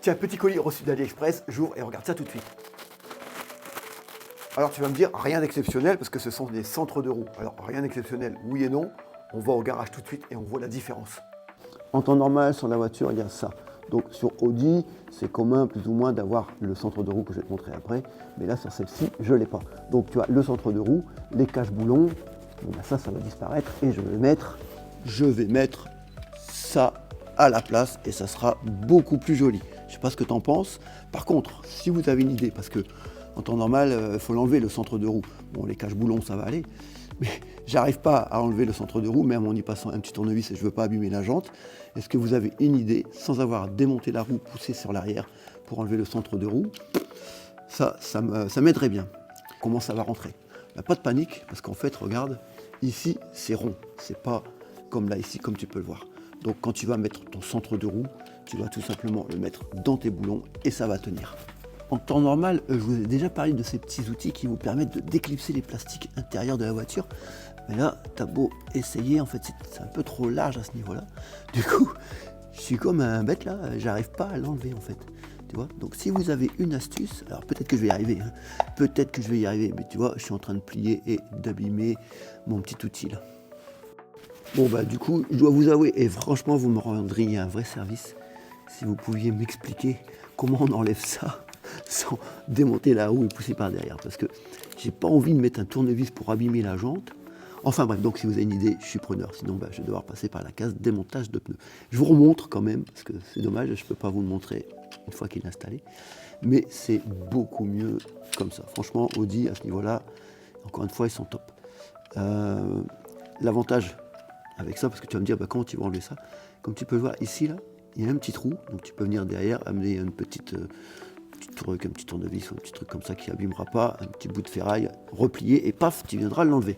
Tiens, petit colis reçu d'AliExpress, j'ouvre et regarde ça tout de suite. Alors tu vas me dire, rien d'exceptionnel parce que ce sont des centres de roues. Alors rien d'exceptionnel, oui et non. On va au garage tout de suite et on voit la différence. En temps normal, sur la voiture, il y a ça. Donc sur Audi, c'est commun plus ou moins d'avoir le centre de roue que je vais te montrer après. Mais là, sur celle-ci, je ne l'ai pas. Donc tu as le centre de roue, les cache-boulons. Bon, ben ça va disparaître et je vais mettre ça à la place et ça sera beaucoup plus joli. Je ne sais pas ce que tu en penses. Par contre, si vous avez une idée, parce que en temps normal, il faut l'enlever le centre de roue. Bon, les cache-boulons, ça va aller. Mais j'arrive pas à enlever le centre de roue, même en y passant un petit tournevis et je ne veux pas abîmer la jante. Est-ce que vous avez une idée, sans avoir démonté la roue, poussé sur l'arrière pour enlever le centre de roue? Ça m'aiderait bien. Comment ça va rentrer? Pas de panique, parce qu'en fait, regarde, ici, c'est rond. C'est pas comme là, ici, comme tu peux le voir. Donc quand tu vas mettre ton centre de roue, tu vas tout simplement le mettre dans tes boulons et ça va tenir. En temps normal, je vous ai déjà parlé de ces petits outils qui vous permettent de déclipser les plastiques intérieurs de la voiture. Mais là, t'as beau essayer, en fait, c'est un peu trop large à ce niveau-là. Du coup, je suis comme un bête là, j'arrive pas à l'enlever en fait. Tu vois? Donc si vous avez une astuce, alors peut-être que je vais y arriver, hein. Peut-être que je vais y arriver, mais tu vois, je suis en train de plier et d'abîmer mon petit outil là. Bon bah du coup, je dois vous avouer, et franchement vous me rendriez un vrai service, si vous pouviez m'expliquer comment on enlève ça sans démonter la roue et pousser par derrière, parce que j'ai pas envie de mettre un tournevis pour abîmer la jante. Enfin bref, donc si vous avez une idée, je suis preneur, sinon bah, je vais devoir passer par la case démontage de pneus. Je vous remontre quand même, parce que c'est dommage, je ne peux pas vous le montrer une fois qu'il est installé, mais c'est beaucoup mieux comme ça. Franchement, Audi, à ce niveau-là, encore une fois, ils sont top. L'avantage avec ça, parce que tu vas me dire, bah, comment tu vas enlever ça? Comme tu peux le voir ici, là, il y a un petit trou, donc tu peux venir derrière, amener un petit truc, un petit tournevis ou un petit truc comme ça qui abîmera pas, un petit bout de ferraille, replié, et paf, tu viendras l'enlever.